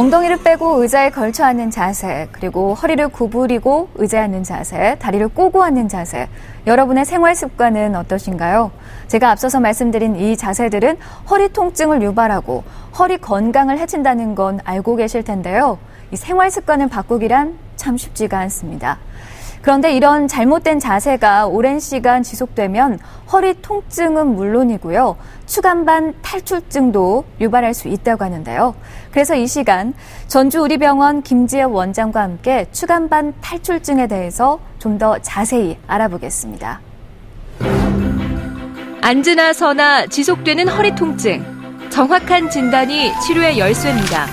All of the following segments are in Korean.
엉덩이를 빼고 의자에 걸쳐 앉는 자세, 그리고 허리를 구부리고 의자에 앉는 자세, 다리를 꼬고 앉는 자세. 여러분의 생활 습관은 어떠신가요? 제가 앞서서 말씀드린 이 자세들은 허리 통증을 유발하고 허리 건강을 해친다는 건 알고 계실 텐데요. 이 생활 습관을 바꾸기란 참 쉽지가 않습니다. 그런데 이런 잘못된 자세가 오랜 시간 지속되면 허리 통증은 물론이고요. 추간반 탈출증도 유발할 수 있다고 하는데요. 그래서 이 시간 전주우리병원 김지엽 원장과 함께 추간반 탈출증에 대해서 좀 더 자세히 알아보겠습니다. 앉으나 서나 지속되는 허리 통증. 정확한 진단이 치료의 열쇠입니다.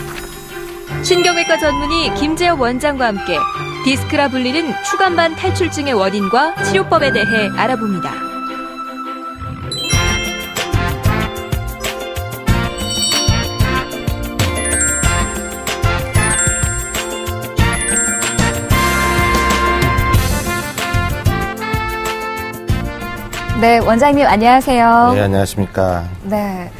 신경외과 전문의 김지엽 원장과 함께 디스크라 불리는 추간반 탈출증의 원인과 치료법에 대해 알아봅니다. 네, 원장님 안녕하세요. 네, 안녕하십니까. 네.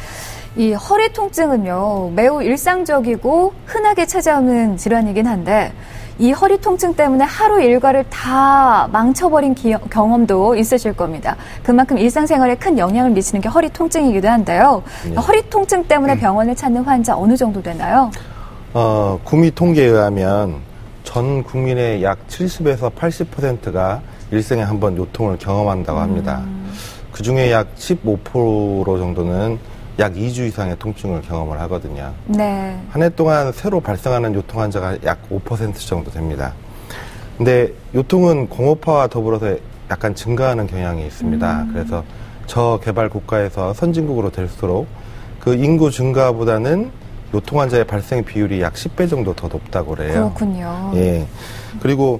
이 허리 통증은요, 매우 일상적이고 흔하게 찾아오는 질환이긴 한데, 이 허리 통증 때문에 하루 일과를 다 망쳐버린 경험도 있으실 겁니다. 그만큼 일상생활에 큰 영향을 미치는 게 허리 통증이기도 한데요. 네. 허리 통증 때문에 병원을 찾는 환자 어느 정도 되나요? 구미 통계에 의하면 전 국민의 약 70에서 80%가 일생에 한 번 요통을 경험한다고 합니다. 그중에 약 15% 정도는 약 2주 이상의 통증을 경험을 하거든요. 네. 한 해 동안 새로 발생하는 요통 환자가 약 5% 정도 됩니다. 근데 요통은 공업화와 더불어서 약간 증가하는 경향이 있습니다. 그래서 저개발 국가에서 선진국으로 될수록 그 인구 증가보다는 요통 환자의 발생 비율이 약 10배 정도 더 높다고 그래요. 그렇군요. 예. 그리고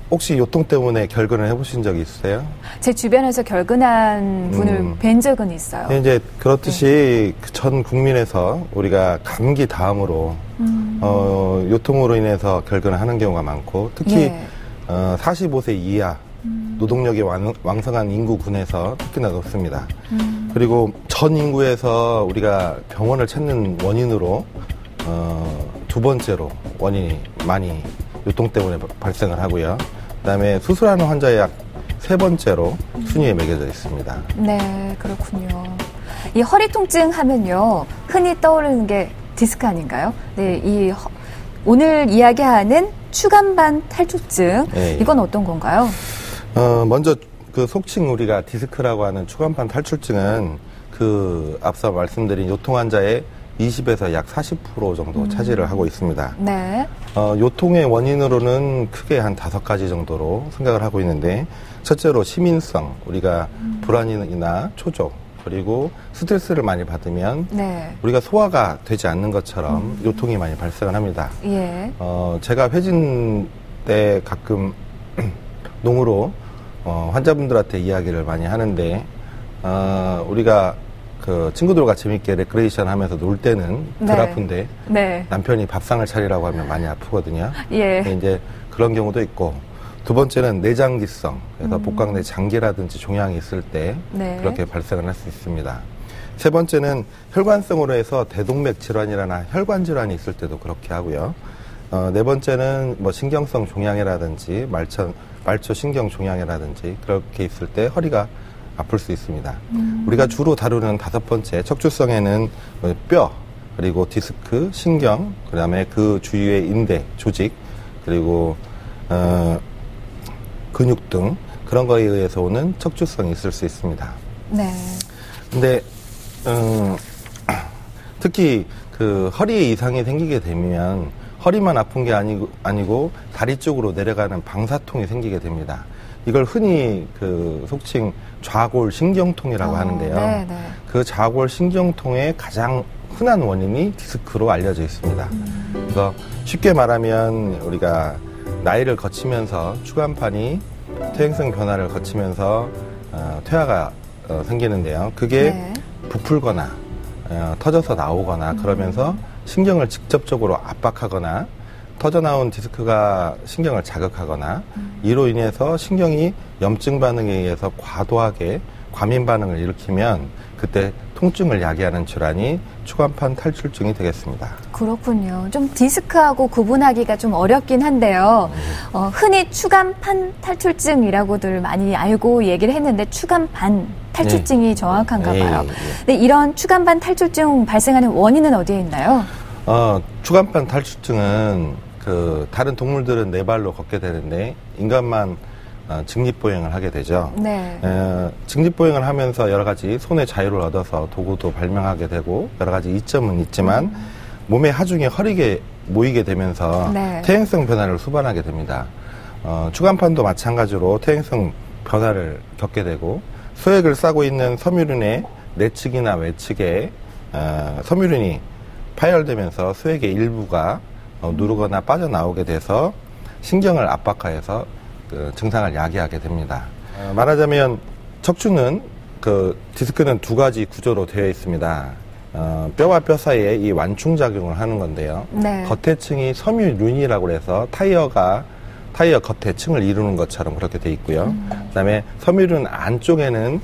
혹시 요통 때문에 결근을 해보신 적이 있으세요? 제 주변에서 결근한 분을 뵌 적은 있어요. 이제 그렇듯이 네. 전 국민에서 우리가 감기 다음으로 요통으로 인해서 결근을 하는 경우가 많고 특히 45세 이하 노동력이 왕성한 인구군에서 특히나 높습니다. 그리고 전 인구에서 우리가 병원을 찾는 원인으로 두 번째로 원인이 많이 요통 때문에 발생을 하고요. 그다음에 수술하는 환자의 약 세 번째로 순위에 매겨져 있습니다. 네, 그렇군요. 이 허리 통증 하면요, 흔히 떠오르는 게 디스크 아닌가요? 네, 오늘 이야기하는 추간반 탈출증, 네. 이건 어떤 건가요? 먼저 그 속칭 우리가 디스크라고 하는 추간반 탈출증은 그 앞서 말씀드린 요통 환자의 20에서 약 40% 정도 차지를 하고 있습니다. 네. 요통의 원인으로는 크게 한 5가지 정도로 생각을 하고 있는데, 첫째로 시민성, 우리가 불안이나 초조, 그리고 스트레스를 많이 받으면 네. 우리가 소화가 되지 않는 것처럼 요통이 많이 발생을 합니다. 예. 제가 회진 때 가끔 농으로 환자분들한테 이야기를 많이 하는데, 우리가 그 친구들과 재밌게 레크레이션 하면서 놀 때는 덜 네. 아픈데 네. 남편이 밥상을 차리라고 하면 많이 아프거든요. 예. 이제 그런 경우도 있고, 두 번째는 내장기성, 그래서 복강내 장기라든지 종양이 있을 때 네. 그렇게 발생을 할 수 있습니다. 세 번째는 혈관성으로 해서 대동맥 질환이나 혈관 질환이 있을 때도 그렇게 하고요. 네 번째는 뭐 신경성 종양이라든지 말초 신경 종양이라든지 그렇게 있을 때 허리가 아플 수 있습니다. 우리가 주로 다루는 5번째, 척추성에는 뼈, 그리고 디스크, 신경, 그 다음에 그 주위의 인대, 조직, 그리고 근육 등 그런 거에 의해서 오는 척추성이 있을 수 있습니다. 네. 근데 특히 그 허리에 이상이 생기게 되면 허리만 아픈 게 아니고 다리 쪽으로 내려가는 방사통이 생기게 됩니다. 이걸 흔히 그 속칭 좌골 신경통이라고 하는데요. 네네. 그 좌골 신경통의 가장 흔한 원인이 디스크로 알려져 있습니다. 그래서 쉽게 말하면 우리가 나이를 거치면서 추간판이 퇴행성 변화를 거치면서 퇴화가 생기는데요. 그게 네. 부풀거나 터져서 나오거나 그러면서 신경을 직접적으로 압박하거나 터져나온 디스크가 신경을 자극하거나 이로 인해서 신경이 염증 반응에 의해서 과도하게 과민 반응을 일으키면 그때 통증을 야기하는 질환이 추간판 탈출증이 되겠습니다. 그렇군요. 좀 디스크하고 구분하기가 좀 어렵긴 한데요. 흔히 추간판 탈출증이라고들 많이 알고 얘기를 했는데 추간반 탈출증이 정확한가 봐요. 근데 이런 추간반 탈출증 발생하는 원인은 어디에 있나요? 추간판 탈출증은 다른 동물들은 네 발로 걷게 되는데 인간만 직립보행을 하게 되죠. 네. 직립보행을 하면서 여러 가지 손의 자유를 얻어서 도구도 발명하게 되고 여러 가지 이점은 있지만 몸의 하중이 허리게 모이게 되면서 네. 퇴행성 변화를 수반하게 됩니다. 추간판도 마찬가지로 퇴행성 변화를 겪게 되고 수액을 싸고 있는 섬유륜의 내측이나 외측에 섬유륜이 파열되면서 수액의 일부가 누르거나 빠져나오게 돼서 신경을 압박하여서 증상을 야기하게 됩니다. 말하자면 척추는 디스크는 두 가지 구조로 되어 있습니다. 뼈와 뼈 사이에 이 완충작용을 하는 건데요. 네. 겉에 층이 섬유륜이라고 해서 타이어 겉에 층을 이루는 것처럼 그렇게 되어 있고요. 그다음에 섬유륜 안쪽에는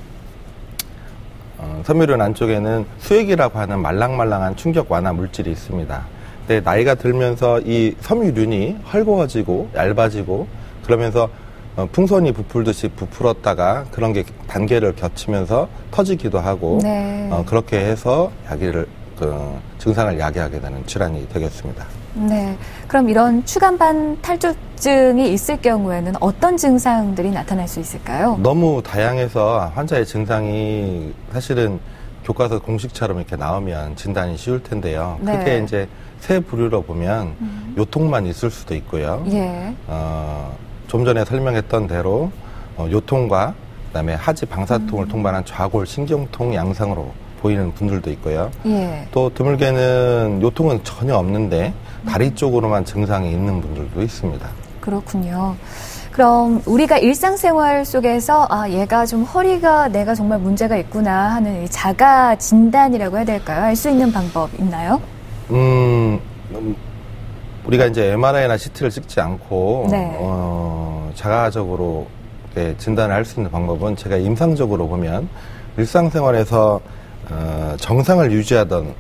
수액이라고 하는 말랑말랑한 충격 완화 물질이 있습니다. 근데 나이가 들면서 이 섬유륜이 헐거워지고 얇아지고 그러면서 풍선이 부풀듯이 부풀었다가 그런 게 단계를 겹치면서 터지기도 하고 네. 그렇게 해서 증상을 야기하게 되는 질환이 되겠습니다. 네. 그럼 이런 추간판 탈출증이 있을 경우에는 어떤 증상들이 나타날 수 있을까요? 너무 다양해서 환자의 증상이 사실은 교과서 공식처럼 이렇게 나오면 진단이 쉬울 텐데요. 네. 크게 이제 세 부류로 보면 요통만 있을 수도 있고요. 예. 좀 전에 설명했던 대로 요통과 그다음에 하지 방사통을 통반한 좌골 신경통 양상으로 보이는 분들도 있고요. 예. 또 드물게는 요통은 전혀 없는데 다리 쪽으로만 증상이 있는 분들도 있습니다. 그렇군요. 그럼 우리가 일상생활 속에서 얘가 좀 허리가 내가 정말 문제가 있구나 하는 자가 진단이라고 해야 될까요? 알 수 있는 방법 있나요? 우리가 이제 MRI나 CT를 찍지 않고 네. 자가적으로 진단을 할 수 있는 방법은 제가 임상적으로 보면 일상생활에서 정상을 유지하던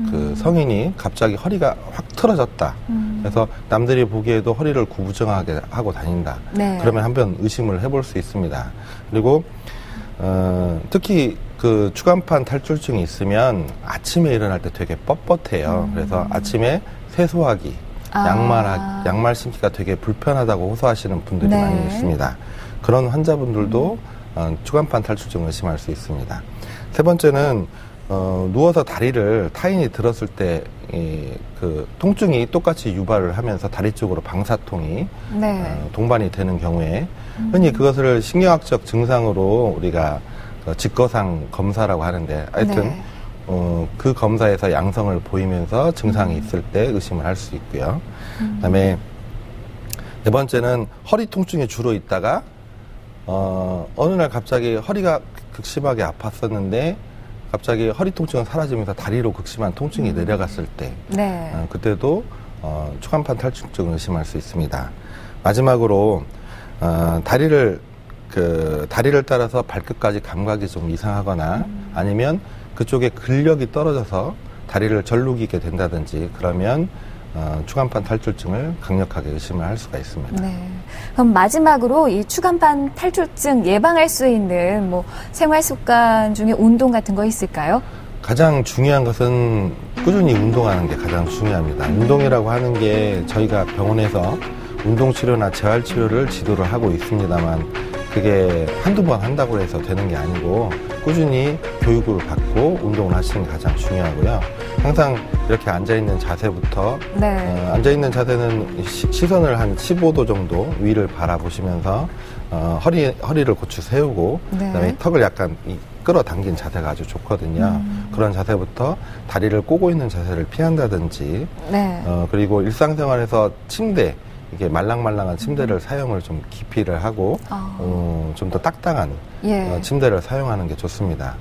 그 성인이 갑자기 허리가 확 틀어졌다. 그래서 남들이 보기에도 허리를 구부정하게 하고 다닌다. 네. 그러면 한번 의심을 해볼 수 있습니다. 그리고 특히 그 추간판 탈출증이 있으면 아침에 일어날 때 되게 뻣뻣해요. 그래서 아침에 세수하기, 양말 신기가 되게 불편하다고 호소하시는 분들이 네. 많이 있습니다. 그런 환자분들도 추간판 탈출증을 의심할 수 있습니다. 세 번째는 누워서 다리를 타인이 들었을 때 그 통증이 똑같이 유발을 하면서 다리 쪽으로 방사통이 네. 동반이 되는 경우에 흔히 그것을 신경학적 증상으로 우리가 직거상 검사라고 하는데 하여튼 네. 그 검사에서 양성을 보이면서 증상이 있을 때 의심을 할 수 있고요. 그다음에 네 번째는 허리 통증이 주로 있다가 어느 날 갑자기 허리가 극심하게 아팠었는데 갑자기 허리 통증은 사라지면서 다리로 극심한 통증이 내려갔을 때 네. 그때도 추간판 탈출증을 의심할 수 있습니다. 마지막으로 다리를 따라서 발끝까지 감각이 좀 이상하거나 아니면 그쪽에 근력이 떨어져서 다리를 절룩이게 된다든지 그러면 추간판 탈출증을 강력하게 의심을 할 수가 있습니다. 네. 그럼 마지막으로 이 추간판 탈출증 예방할 수 있는 생활 습관 중에 운동 같은 거 있을까요? 가장 중요한 것은 꾸준히 운동하는 게 가장 중요합니다. 운동이라고 하는 게 저희가 병원에서 운동치료나 재활치료를 지도를 하고 있습니다만 그게 한두 번 한다고 해서 되는 게 아니고 꾸준히 교육을 받고 운동을 하시는 게 가장 중요하고요. 항상 이렇게 앉아있는 자세부터 네. 앉아있는 자세는 시선을 한 15도 정도 위를 바라보시면서 허리를 고추 세우고 네. 그다음에 턱을 약간 끌어당긴 자세가 아주 좋거든요. 그런 자세부터 다리를 꼬고 있는 자세를 피한다든지 네. 그리고 일상생활에서 침대 이게 말랑말랑한 침대를 사용을 좀 기피를 하고 좀 더 딱딱한 예. 침대를 사용하는 게 좋습니다.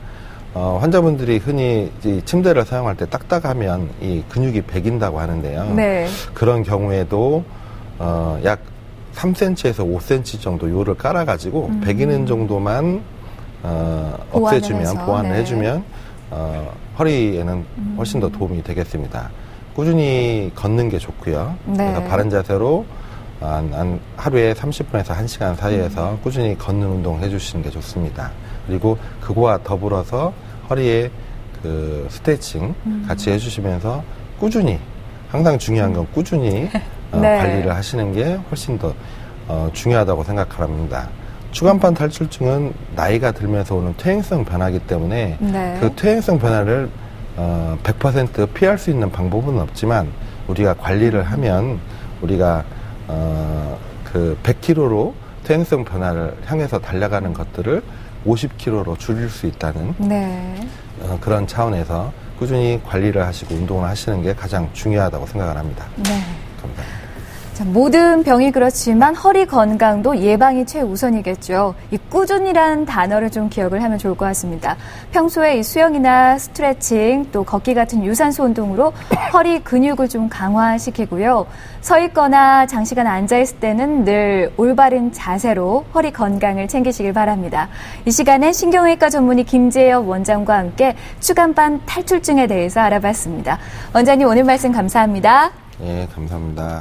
환자분들이 흔히 이 침대를 사용할 때 딱딱하면 이 근육이 배긴다고 하는데요. 네. 그런 경우에도 약 3cm에서 5cm 정도 요를 깔아가지고 배기는 정도만 없애주면 해서, 보완을 네. 해주면 허리에는 훨씬 더 도움이 되겠습니다. 꾸준히 걷는 게 좋고요. 네. 그래서 바른 자세로 하루에 30분에서 1시간 사이에서 꾸준히 걷는 운동을 해주시는 게 좋습니다. 그리고 그거와 더불어서 허리에 그 스트레칭 같이 해주시면서 꾸준히, 항상 중요한 건 꾸준히 네. 관리를 하시는 게 훨씬 더 중요하다고 생각합니다. 추간판 탈출증은 나이가 들면서 오는 퇴행성 변화이기 때문에 네. 그 퇴행성 변화를 100% 피할 수 있는 방법은 없지만 우리가 관리를 하면 우리가 그 100km로 퇴행성 변화를 향해서 달려가는 것들을 50km로 줄일 수 있다는 네. 그런 차원에서 꾸준히 관리를 하시고 운동을 하시는 게 가장 중요하다고 생각을 합니다. 네. 감사합니다. 자, 모든 병이 그렇지만 허리 건강도 예방이 최우선이겠죠. 이 꾸준이라는 단어를 좀 기억을 하면 좋을 것 같습니다. 평소에 이 수영이나 스트레칭 또 걷기 같은 유산소 운동으로 허리 근육을 좀 강화시키고요. 서 있거나 장시간 앉아있을 때는 늘 올바른 자세로 허리 건강을 챙기시길 바랍니다. 이 시간에 신경외과 전문의 김재엽 원장과 함께 추간판 탈출증에 대해서 알아봤습니다. 원장님 오늘 말씀 감사합니다. 예, 감사합니다.